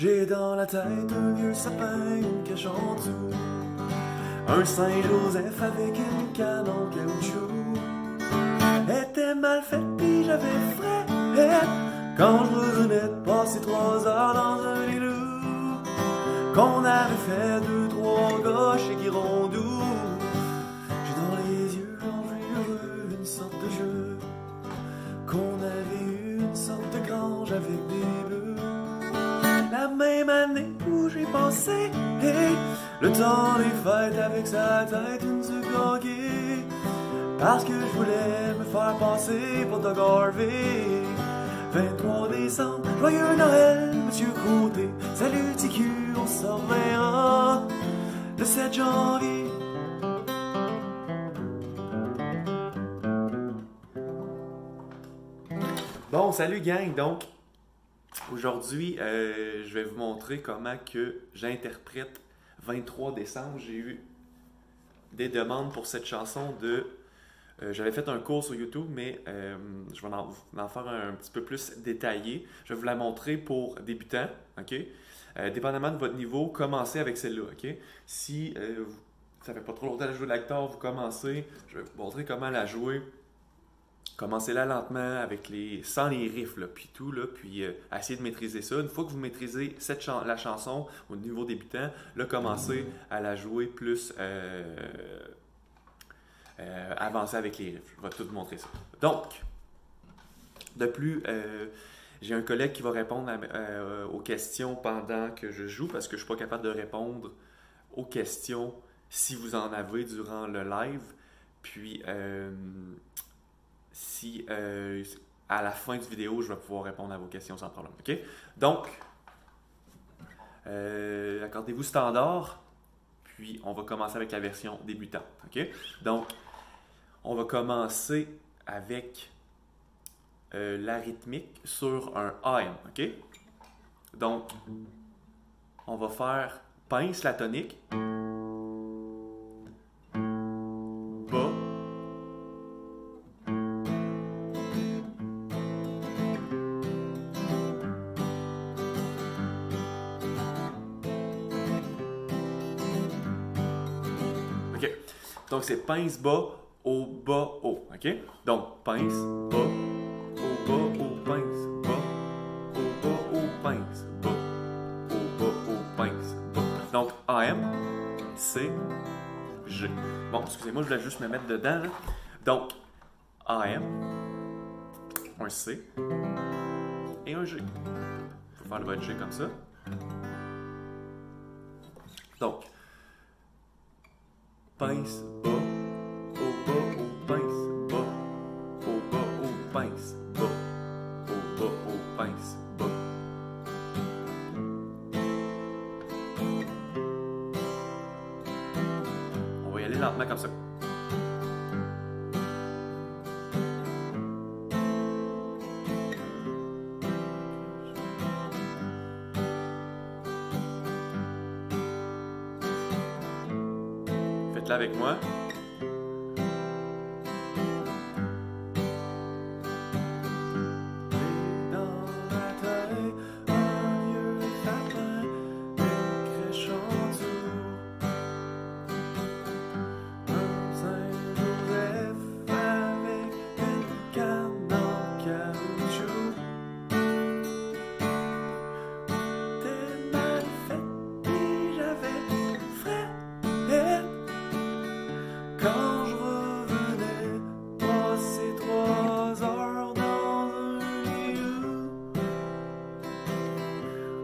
J'ai dans la tête un vieux sapin, une cache en dessous. Un Saint-Joseph avec une canne en caoutchouc. Était mal faite pis j'avais frais. Quand je revenais de passer 3 heures dans un loup, qu'on avait fait 2-3 gars chez Girondou. J'ai dans les yeux heureux une sorte de jeu, qu'on avait eu une sorte de grange avec des bœufs. La même année où j'ai passé le temps des fêtes avec sa tête une coquille, parce que je voulais me faire passer pour Doug Harvey. 23 décembre, joyeux Noël, Monsieur Côté. Salut TQ, on se reverra le 7 janvier. Bon, salut gang, donc aujourd'hui, je vais vous montrer comment que j'interprète 23 décembre. J'ai eu des demandes pour cette chanson de... j'avais fait un cours sur YouTube, mais je vais en faire un petit peu plus détaillé. Je vais vous la montrer pour débutants, ok? Dépendamment de votre niveau, commencez avec celle-là, ok? Si ça fait pas trop longtemps de jouer de la guitare, vous commencez, je vais vous montrer comment la jouer. Commencez-la lentement, sans les riffs, là, puis tout, là, puis essayez de maîtriser ça. Une fois que vous maîtrisez la chanson au niveau débutant, là, commencez à la jouer plus avancée avec les riffs. Je vais tout vous montrer ça. Donc, de plus, j'ai un collègue qui va répondre aux questions pendant que je joue, parce que je ne suis pas capable de répondre aux questions si vous en avez durant le live. Puis, si à la fin du vidéo, je vais pouvoir répondre à vos questions sans problème. OK? Donc, accordez-vous standard, puis on va commencer avec la version débutante. OK? Donc, on va commencer avec la rythmique sur un AM. OK? Donc, on va faire pince la tonique, bas, OK. Donc, c'est pince bas, haut, bas, haut. OK? Donc, pince, bas, haut, bas, haut, pince, bas, haut, bas, haut, pince, bas, haut, bas, haut, pince, bas. Donc, AM, C, G. Bon, excusez-moi, je voulais juste me mettre dedans, là. Donc, AM, un C et un G. Il faut faire le votre G comme ça. Donc, pince, bas, haut, bas, haut, pince, bas, haut, bas, haut, pince, bas, haut, bas, haut, pince, bas. On va y aller lentement comme ça. Faites-la avec moi. Quand je revenais passer 3 heures dans un lieu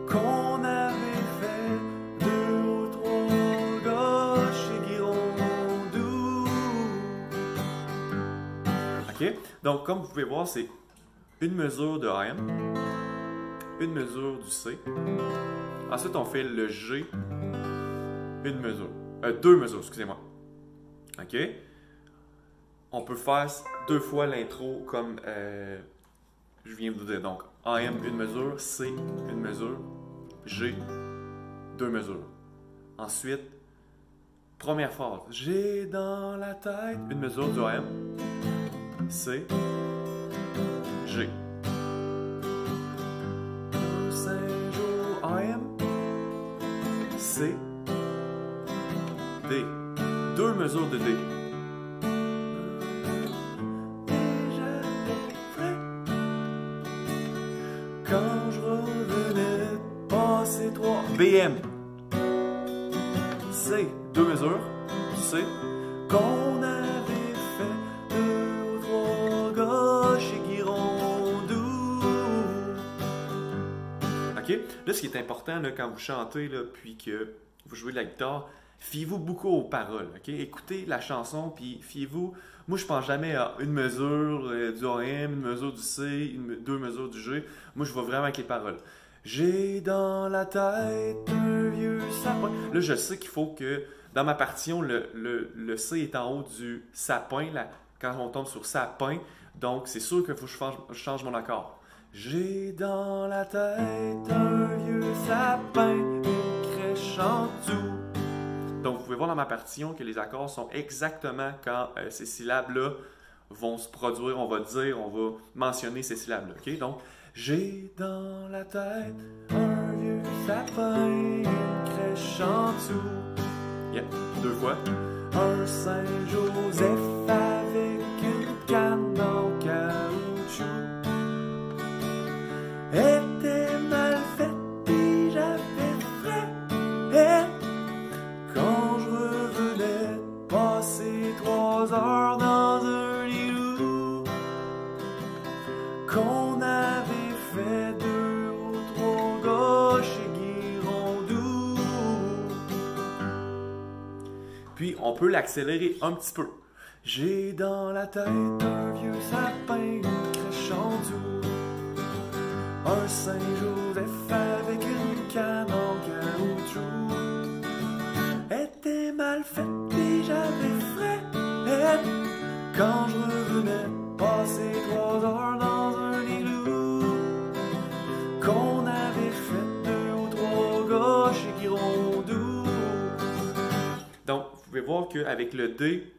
qu'on avait fait 2 ou 3 gars chez Girondou. OK? Donc, comme vous pouvez voir, c'est une mesure de AM, une mesure du C. Ensuite, on fait le G, une mesure. 2 mesures, excusez-moi. OK? On peut faire 2 fois l'intro comme je viens de vous dire. Donc, AM, une mesure, C, une mesure, G, 2 mesures. Ensuite, première phrase. J'ai dans la tête une mesure du AM, C, G. Un Saint-Jour AM, C, D. 2 mesures de D. Quand je revenais passer 3 BM. C, 2 mesures. C, qu'on avait fait 2 ou 3 gars chez Girondou. OK? Là, ce qui est important là, quand vous chantez, là, puis que vous jouez de la guitare, fiez-vous beaucoup aux paroles. OK? Écoutez la chanson, puis fiez-vous. Moi, je pense jamais à une mesure du AM, une mesure du C, 2 mesures du G. Moi, je vais vraiment avec les paroles. J'ai dans la tête un vieux sapin. Là, je sais qu'il faut que, dans ma partition, le C est en haut du sapin, là, quand on tombe sur sapin. Donc, c'est sûr qu'il faut que je change mon accord. J'ai dans la tête un vieux sapin, une crèche en dessous. Donc, vous pouvez voir dans ma partition que les accords sont exactement quand ces syllabes-là vont se produire, on va dire, on va mentionner ces syllabes-là. OK? Donc, j'ai dans la tête un vieux sapin, une crèche en dessous. Yeah, 2 fois. Un Saint-Joseph avec une canne en caoutchouc. Était mal faite et j'avais frais. Quand je revenais passer 3 heures dans un igloo, qu'on avait fait 2 ou 3 gars chez Girondou. Puis on peut l'accélérer un petit peu. J'ai dans la tête un vieux sapin, une crèche en dessous. Un Saint-Joseph avec une canne en caoutchouc. Était mal faite et j'avais frais. Quand je revenais passer 3 heures dans un igloo, qu'on avait fait 2 ou 3 gars chez Girondou. Donc, vous pouvez voir qu'avec le D,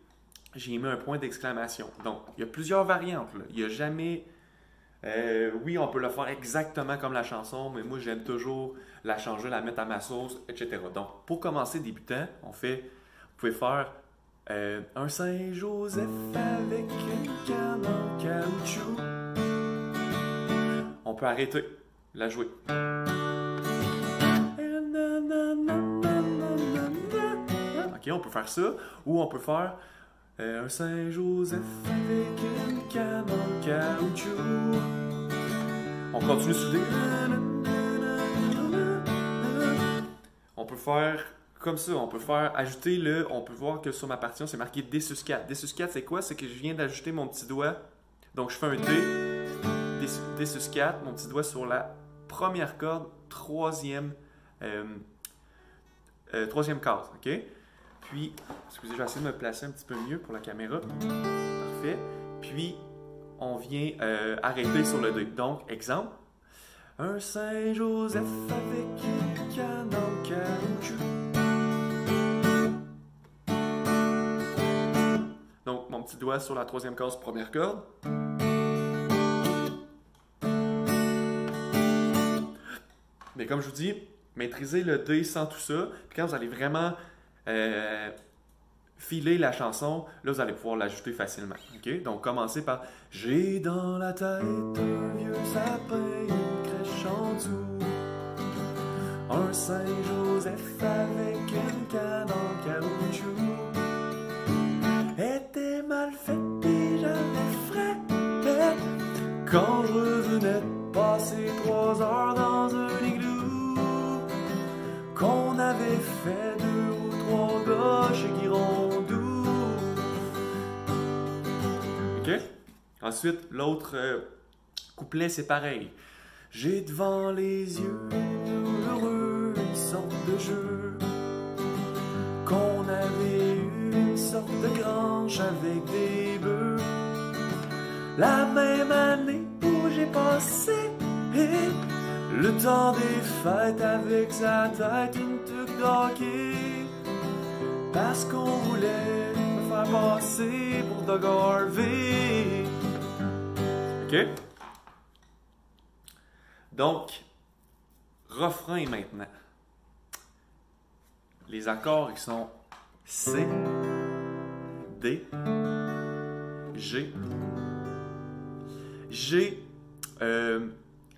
j'ai mis un point d'exclamation. Donc, il y a plusieurs variantes. Là. Il n'y a jamais... oui, on peut le faire exactement comme la chanson, mais moi, j'aime toujours la changer, la mettre à ma sauce, etc. Donc, pour commencer débutant, vous pouvez faire un Saint-Joseph avec une canne en caoutchouc. On peut arrêter, la jouer. OK, on peut faire ça, ou on peut faire un Saint-Joseph avec une canne en caoutchouc. On continue sur des... On peut faire comme ça, on peut faire ajouter le... On peut voir que sur ma partition, c'est marqué D sus 4. D sus 4, c'est quoi? C'est que je viens d'ajouter mon petit doigt. Donc, je fais un D, D sus 4, mon petit doigt sur la première corde, troisième case, OK? Puis, excusez, je vais essayer de me placer un petit peu mieux pour la caméra. Parfait. Puis, on vient arrêter sur le D. Donc, exemple. Un Saint-Joseph avec une canne en caoutchouc. Donc, mon petit doigt sur la troisième case, première corde. Mais comme je vous dis, maîtrisez le D sans tout ça. Puis quand vous allez vraiment filer la chanson, là, vous allez pouvoir l'ajouter facilement. OK? Donc, commencez par « J'ai dans la tête un vieux sapin, une crèche en dessous. Un Saint-Joseph avec une canne en caoutchouc. Était mal fait et j'avais frais. Quand je revenais passer 3 heures dans un igloo, qu'on avait fait 2 ou 3 gars chez Girondou. » OK? Ensuite, l'autre couplet, c'est pareil. J'ai devant les yeux heureux une sorte de jeu, qu'on avait eu une sorte de grange avec des bœufs. La même année où j'ai passé le temps des fêtes avec sa tête une tuque d'hockey, parce qu'on voulait me faire passer pour Doug Harvey. OK? Donc, refrain maintenant. les accords qui sont C, D, G. G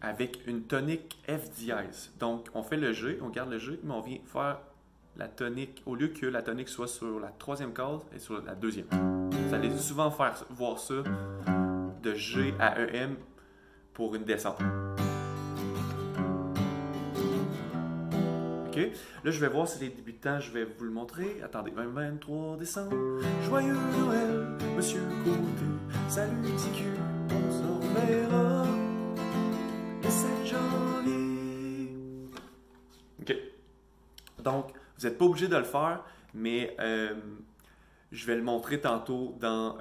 avec une tonique F dièse. Donc, on fait le G, on garde le G, mais on vient faire la tonique, au lieu que la tonique soit sur la troisième case et sur la deuxième. Vous allez souvent voir ça de G à EM pour une descente. OK? Là, je vais voir si les débutants, je vais vous le montrer. Attendez, 23 décembre, joyeux Noël, Monsieur Côté, salut TQ, on se reverra le 7 janvier. OK. Donc, vous n'êtes pas obligé de le faire, mais je vais le montrer tantôt dans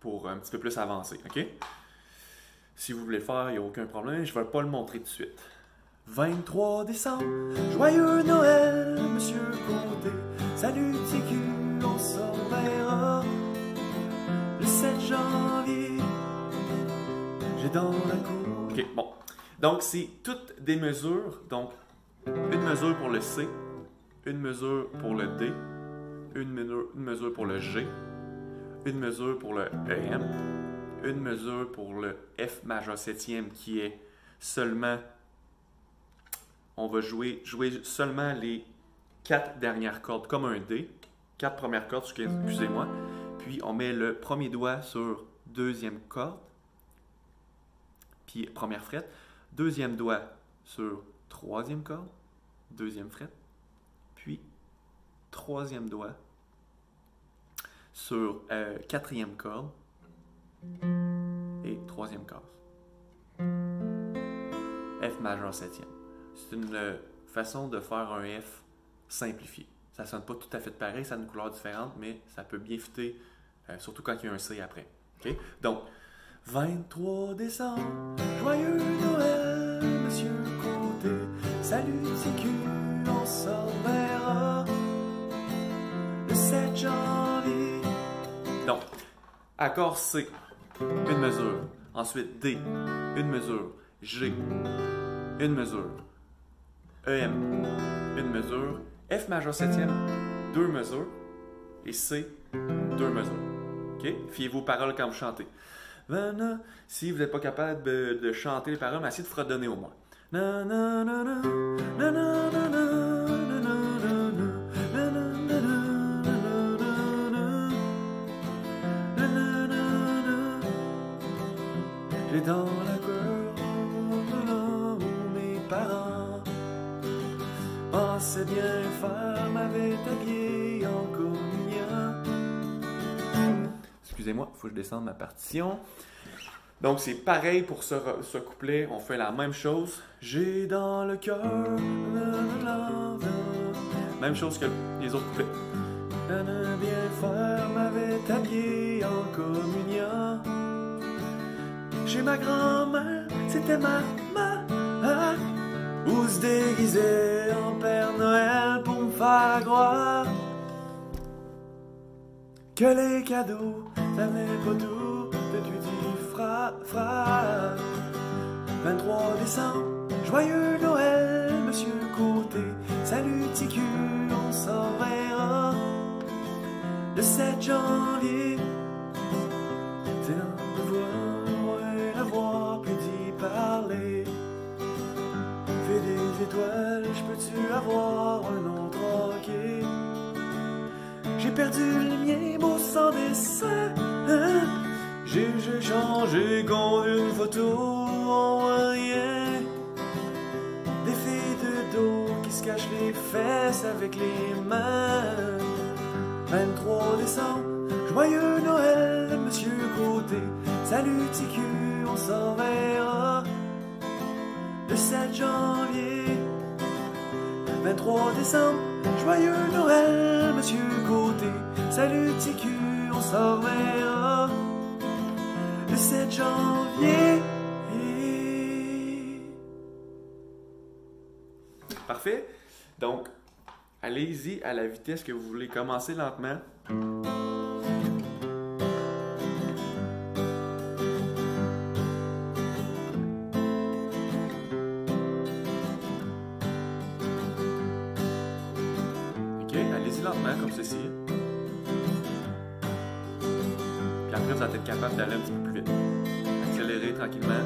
pour un petit peu plus avancer. OK? Si vous voulez le faire, il n'y a aucun problème. Je ne vais pas le montrer tout de suite. 23 décembre, joyeux Noël, Monsieur Côté, salut TQ, on se reverra le 7 janvier. J'ai dans la cour. OK, bon. Donc, c'est toutes des mesures. Donc, une mesure pour le C, une mesure pour le D, une mesure pour le G, une mesure pour le EM, une mesure pour le F majeur septième qui est seulement, on va jouer seulement les 4 dernières cordes comme un D, 4 premières cordes, excusez-moi, puis on met le premier doigt sur deuxième corde, puis première frette, deuxième doigt sur troisième corde, deuxième frette, puis troisième doigt sur quatrième corde et troisième case. F majeur septième. C'est une façon de faire un F simplifié. Ça ne sonne pas tout à fait pareil, ça a une couleur différente, mais ça peut bien fitter, surtout quand il y a un C après. Okay? Donc, 23 décembre, joyeux Noël, Monsieur Côté, salut TQ, on se reverra le 7 janvier. Donc, accord C, une mesure. Ensuite, D, une mesure. G, une mesure. EM, une mesure. F majeur septième, 2 mesures. Et C, 2 mesures. OK? Fiez-vous aux paroles quand vous chantez. Si vous n'êtes pas capable de chanter les paroles, mais essayez de fredonner au moins. J'ai dans la cour mes parents pensaient bien faire, m'avaient habillé en communion. Excusez-moi, il faut que je descende ma partition. Donc, c'est pareil pour ce couplet. On fait la même chose. J'ai dans le cœur. Même chose que les autres couplets. Bien faire m'avait habillé en communion. Chez ma grand-mère, c'était ma mère. Où se déguisait en Père Noël pour me faire croire que les cadeaux, ça venait pas tout de tu dis frère. 23 décembre, joyeux Noël, Monsieur Côté, salut TQ, on s'en verra le 7 janvier. C'est dans le voir, ouais, la voix, puis d'y parler. Fais des étoiles, je peux-tu avoir un autre hockey? J'ai perdu le mien, beau sans dessin. J'ai changé contre une photo, on voit rien. Des filles de dos qui se cachent les fesses avec les mains. 23 décembre, joyeux Noël, Monsieur Côté, salut TQ, on s'en verra le 7 janvier. 23 décembre, joyeux Noël, Monsieur Côté, salut TQ, on s'en reverra le 7 janvier. Parfait. Donc, allez-y à la vitesse que vous voulez. Commencez lentement. allez-y lentement comme ceci. Puis après, vous allez être capable d'aller un petit peu plus vite. Accélérez tranquillement.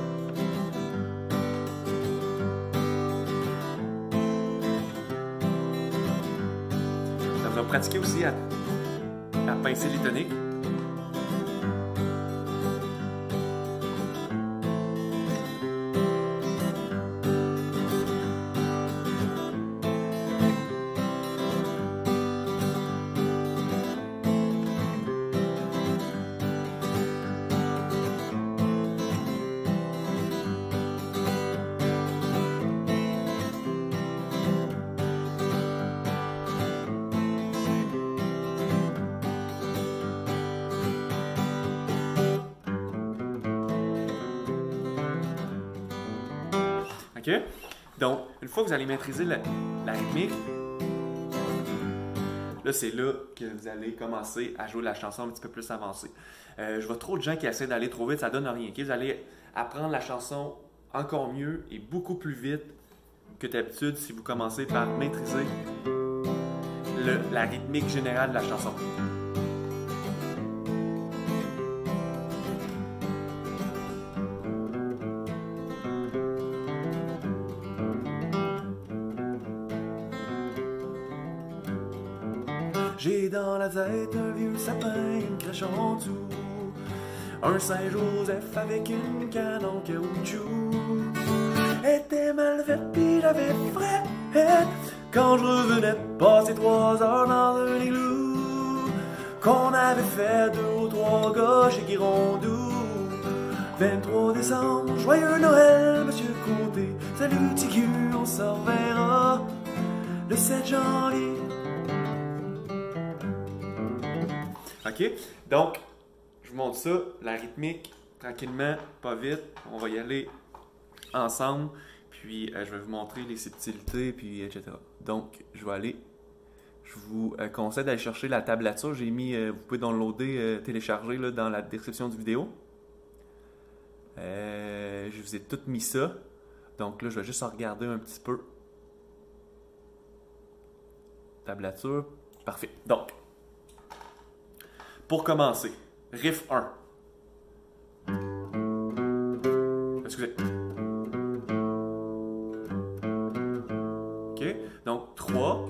Ça va pratiquer aussi à pincer les toniques. OK? Donc, une fois que vous allez maîtriser la rythmique, là, c'est là que vous allez commencer à jouer la chanson un petit peu plus avancée. Je vois trop de gens qui essaient d'aller trop vite, ça donne rien. Okay? Vous allez apprendre la chanson encore mieux et beaucoup plus vite que d'habitude si vous commencez par maîtriser la rythmique générale de la chanson. J'ai dans la tête un vieux sapin, une crèche en dessous, un Saint-Joseph avec une canne en caoutchouc. Était mal faite pis j'avais frais quand je revenais de passer 3 heures dans un igloo qu'on avait fait 2 ou 3 gars chez Girondou. 23 décembre, joyeux Noël, Monsieur Côté. Salut Tigu, on se reverra le 7 janvier. OK? Donc, je vous montre ça, la rythmique, tranquillement, pas vite. On va y aller ensemble. Puis, je vais vous montrer les subtilités, puis etc. Donc, je vous conseille d'aller chercher la tablature. J'ai mis, vous pouvez downloader, télécharger là, dans la description du vidéo. Je vous ai tout mis ça. Donc là, je vais juste en regarder un petit peu. Tablature. Parfait. Donc, pour commencer, riff 1. Excusez. OK. Donc, 3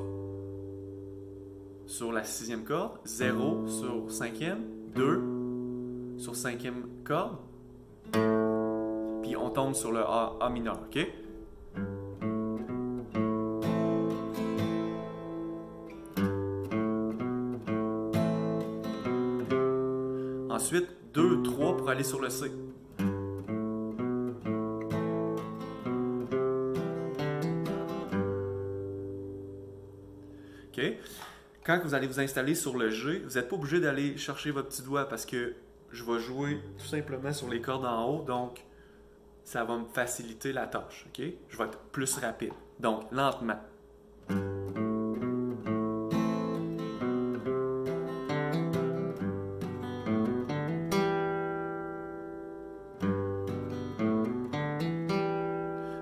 sur la 6e corde, 0 sur 5e, 2 sur 5e corde, puis on tombe sur le A mineur, OK? Ensuite, 2, 3 pour aller sur le C. OK? Quand vous allez vous installer sur le G, vous n'êtes pas obligé d'aller chercher votre petit doigt parce que je vais jouer tout simplement sur les cordes en haut, donc ça va me faciliter la tâche. OK? Je vais être plus rapide. Donc, lentement.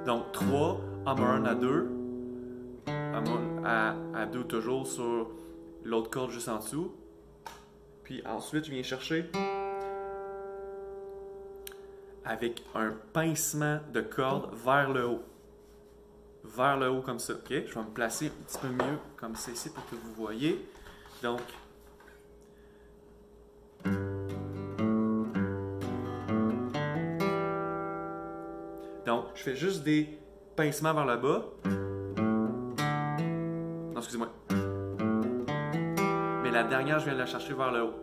Donc, 3, hammer 1 à 2, hammer à 2 toujours sur l'autre corde juste en dessous. Puis ensuite, je viens chercher avec un pincement de corde vers le haut. Vers le haut comme ça. OK? Je vais me placer un petit peu mieux comme ça ici pour que vous voyez. Donc, je fais juste des pincements vers le bas. Non, excusez-moi. Mais la dernière, je viens de la chercher vers le haut.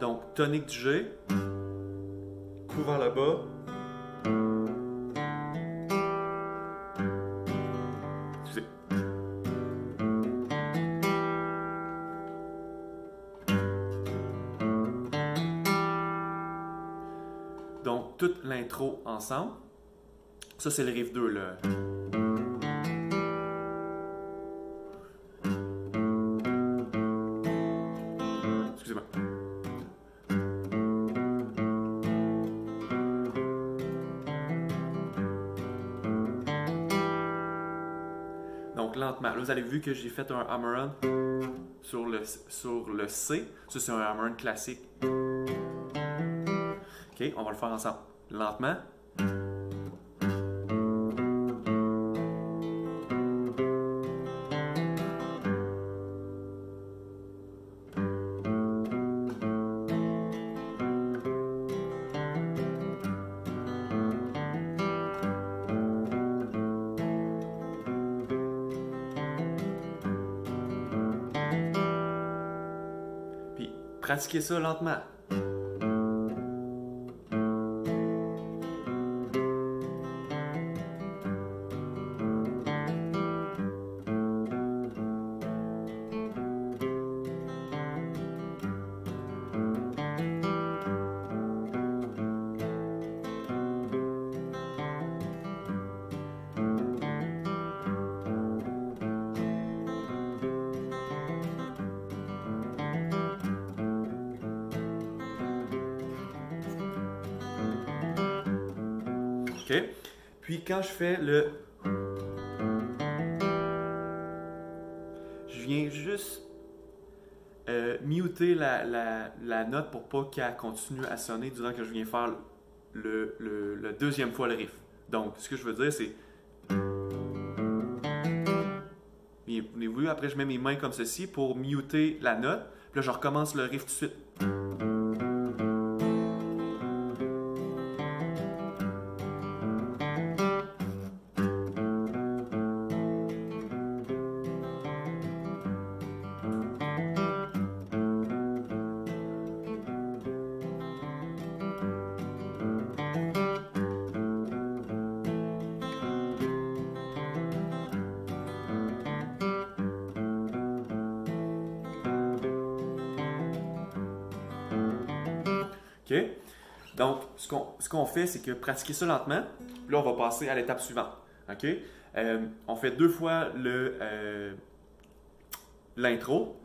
Donc, tonique du G, coup vers le bas. Excusez. Donc, toute l'intro ensemble. Ça, c'est le riff 2, là. Excusez-moi. Donc lentement. Là, vous avez vu que j'ai fait un hammer-on sur le C. Ça, c'est un hammer-on classique. OK, on va le faire ensemble. Lentement. Puis, pratiquez ça lentement. OK? Puis quand je fais le... Je viens juste muter la note pour pas qu'elle continue à sonner durant que je viens faire la deuxième fois le riff. Donc, ce que je veux dire, c'est... Vous avez vu, après je mets mes mains comme ceci pour muter la note. Puis là, je recommence le riff tout de suite. OK? Donc, ce qu'on fait, c'est que pratiquer ça lentement. Puis là, on va passer à l'étape suivante. OK? On fait 2 fois l'intro.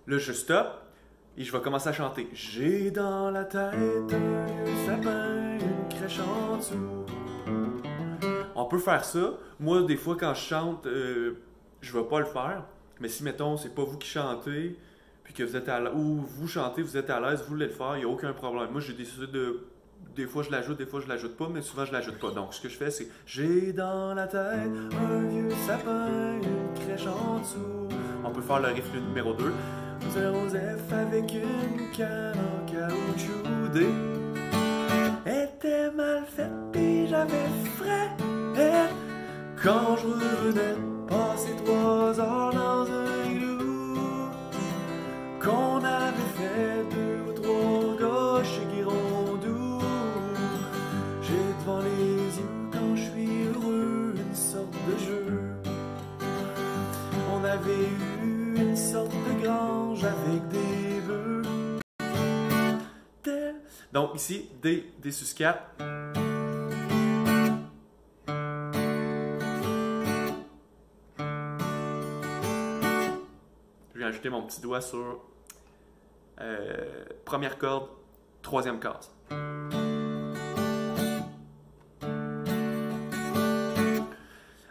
Là, je stop et je vais commencer à chanter. J'ai dans la tête un vieux sapin, une crèche en dessous. On peut faire ça. Moi, des fois, quand je chante, je ne vais pas le faire. Mais si, mettons, c'est pas vous qui chantez, puis que vous êtes à l'aise, ou vous chantez, vous êtes à l'aise, vous voulez le faire, il n'y a aucun problème. Moi, j'ai décidé de... Des fois, je l'ajoute, des fois, je l'ajoute pas, mais souvent, je l'ajoute pas. Donc, ce que je fais, c'est j'ai dans la tête un vieux sapin, une crèche en dessous. On peut faire le riff numéro 2. 0F avec une canne en caoutchouc D. Était mal faite, pis j'avais frais. Et quand je revenais passer 3 heures dans un igloo, qu'on avait fait 2 ou 3 gars chez Guirondou. J'ai devant les yeux quand je suis heureux une sorte de jeu. On avait eu une sorte de grange avec des bœufs. Donc ici, D sus 4. Je vais ajouter mon petit doigt sur première corde, 3e case.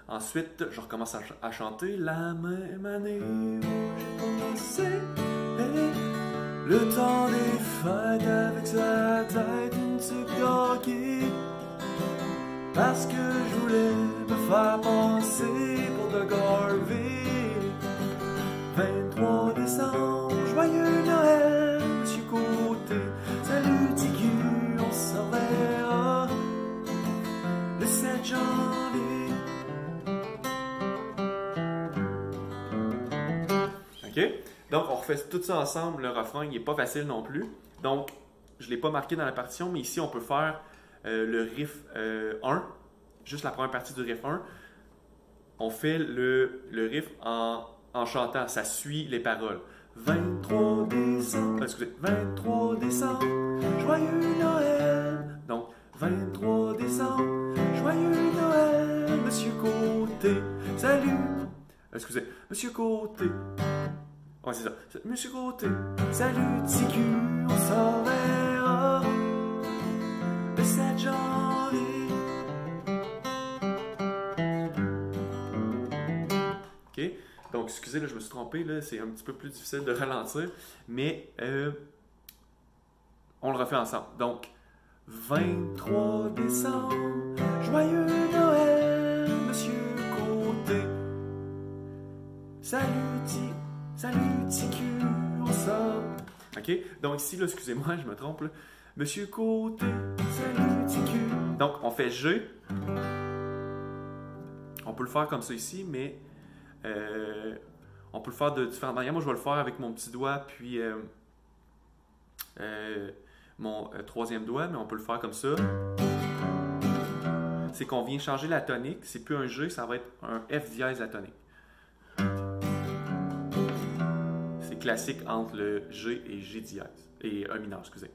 Ensuite, je recommence à chanter la même année où j'ai commencé. Le temps des fêtes avec sa tête une petite hockey. Parce que je voulais me faire passer pour de Garvey. 23 décembre, joyeux Noël, Monsieur Côté. Salut Ticu, on se reverra le 7 janvier. OK? Donc, on refait tout ça ensemble. Le refrain, il n'est pas facile non plus. Donc, je ne l'ai pas marqué dans la partition, mais ici, on peut faire le riff 1, juste la première partie du riff 1. On fait le riff en chantant. Ça suit les paroles. 23 décembre, excusez, 23 décembre, joyeux Noël. Donc, 23 décembre, joyeux Noël, Monsieur Côté. Salut, excusez, Monsieur Côté. Ouais, c'est ça. Monsieur Côté, salut TQ, on s'en verra le 7 janvier. OK? Donc, excusez, là, je me suis trompé, là, c'est un petit peu plus difficile de ralentir, mais on le refait ensemble. Donc, 23 décembre, joyeux Noël, Monsieur Côté. Salut TQ, on sort. OK? Donc ici, là, excusez-moi, je me trompe. Là. Monsieur Côté, salut TQ. Donc, on fait G. On peut le faire comme ça ici, mais on peut le faire de différentes manières. Moi, je vais le faire avec mon petit doigt, puis mon troisième doigt, mais on peut le faire comme ça. C'est qu'on vient changer la tonique. C'est plus un G, ça va être un F dièse atonique. C'est classique entre le G et G dièse. Et A mineur, excusez.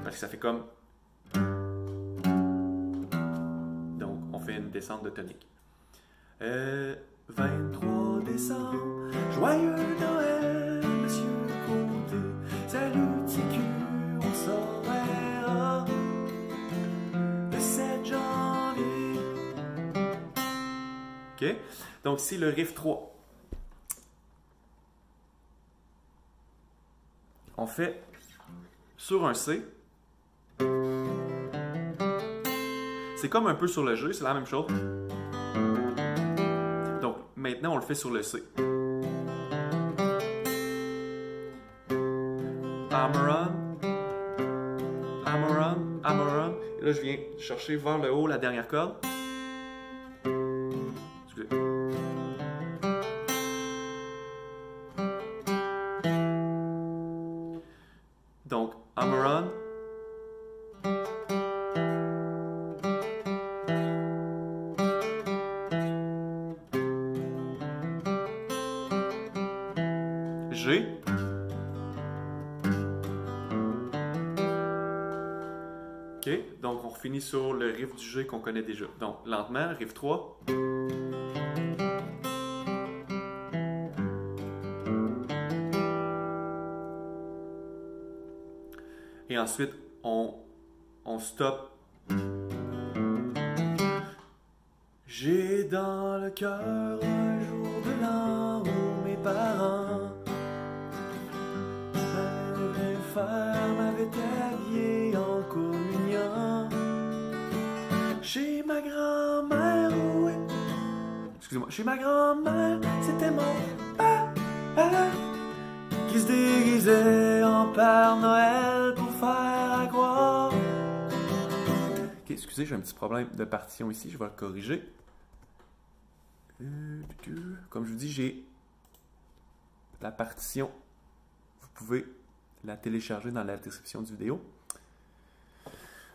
Parce que ça fait comme... Donc, on fait une descente de tonique. 23 décembre, joyeux Noël, Monsieur Côté. Salut TQ, on s'en verra le 7 janvier. OK? Donc, ici, le riff 3. On fait sur un C. C'est comme un peu sur le G, c'est la même chose. Donc, maintenant, on le fait sur le C. Hammer on. Et là, je viens chercher vers le haut la dernière corde. Excusez. Donc, hammer on. G. OK, donc on finit sur le riff du G qu'on connaît déjà. Donc, lentement, riff 3. Et ensuite, on stoppe. J'ai dans le cœur un jour de l'an où mes parents, mère et frère, m'avaient habillé en communion. Chez ma grand-mère, oui. Excusez-moi, chez ma grand-mère, c'était mon père qui se déguisait en Père Noël pour faire croire. Ok, excusez, j'ai un petit problème de partition ici, je vais le corriger. Comme je vous dis, j'ai la partition. Vous pouvez la télécharger dans la description du vidéo.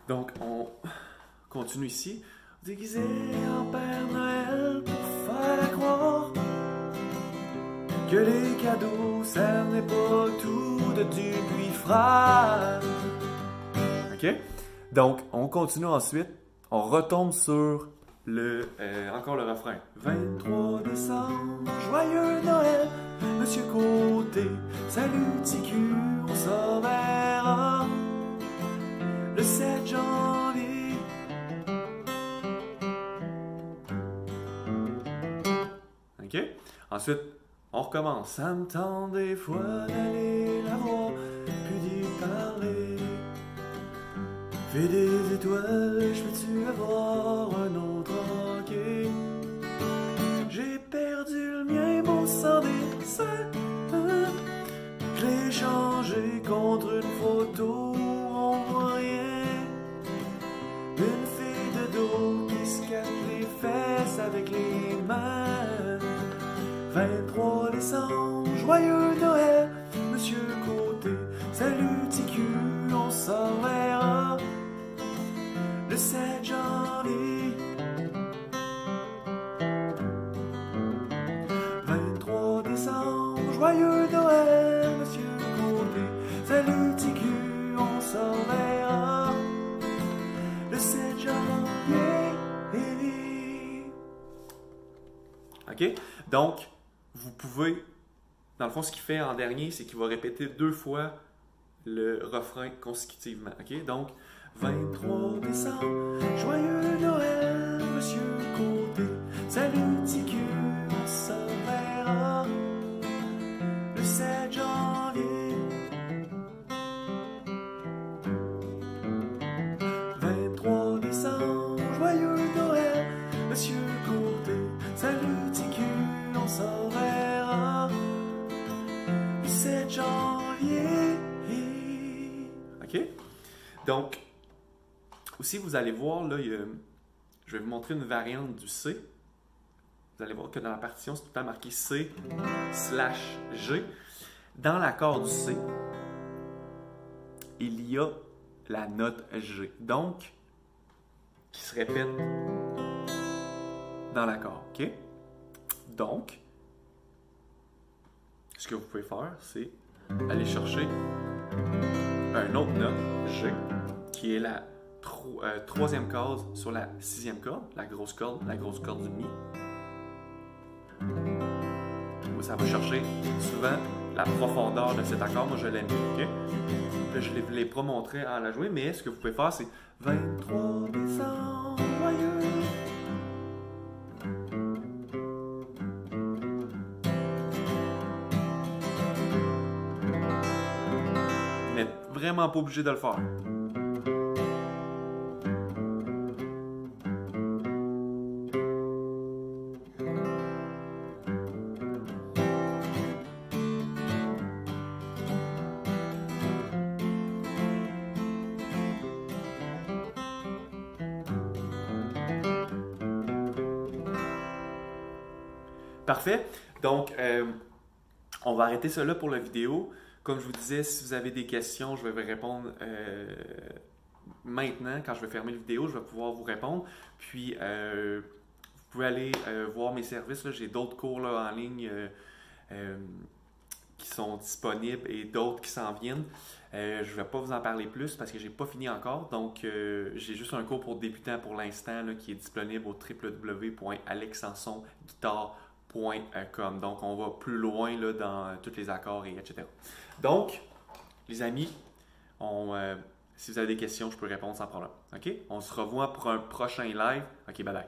Donc, on continue ici. Déguisé en Père Noël pour faire croire que les cadeaux, ça n'est pas tout de Dupuis frère. OK? Donc, on continue ensuite. On retombe sur encore le refrain. 23 décembre, joyeux Noël, Monsieur Côté. Salut TQ, on s'en verra le 7 janvier. OK? Ensuite, on recommence. Ça me tente des fois d'aller la voir, puis d'y parler. Fais des étoiles, je peux-tu avoir un autre hockey? J'ai perdu le mien, mon sang dessin. Je l'ai changé contre une photo, on voit rien. Une fille de dos qui se cache les fesses avec les mains. 23 décembre, joyeux Noël, Monsieur Côté. Salut TQ, on s'en verra le 7 janvier. 23 décembre, joyeux Noël, Monsieur Côté. Salut TQ, on s'en verra le 7 janvier. OK? Donc, vous pouvez dans le fond, ce qu'il fait en dernier, c'est qu'il va répéter 2 fois le refrain consécutivement. OK? Donc, 23 décembre, joyeux Noël, Monsieur Côté. Salut TQ, on se verra le 7 janvier. 23 décembre, joyeux Noël, Monsieur Côté. Salut TQ, on se verra le 7 janvier. OK? Donc, aussi, vous allez voir, là, je vais vous montrer une variante du C. Vous allez voir que dans la partition, c'est tout le temps marqué C/G. Dans l'accord du C, il y a la note G. Donc, qui se répète dans l'accord. OK? Donc, ce que vous pouvez faire, c'est aller chercher un autre note, G, qui est la troisième case sur la 6e corde, la grosse corde du Mi. Ça va chercher souvent la profondeur de cet accord. Moi, je l'ai mis. Okay? Là, je ne l'ai pas montré en la jouer, mais ce que vous pouvez faire, c'est 23 décembre, joyeux. Vous n'êtes vraiment pas obligé de le faire. Parfait. Donc, on va arrêter ça là pour la vidéo. Comme je vous disais, si vous avez des questions, je vais vous répondre maintenant. Quand je vais fermer la vidéo, je vais pouvoir vous répondre. Puis, vous pouvez aller voir mes services. J'ai d'autres cours là, en ligne qui sont disponibles et d'autres qui s'en viennent. Je ne vais pas vous en parler plus parce que je n'ai pas fini encore. Donc, j'ai juste un cours pour débutants pour l'instant qui est disponible au www.alexansonguitare.com. Donc, on va plus loin là, dans tous les accords, et etc. Donc, les amis, si vous avez des questions, je peux répondre sans problème. OK? On se revoit pour un prochain live. OK, bye bye.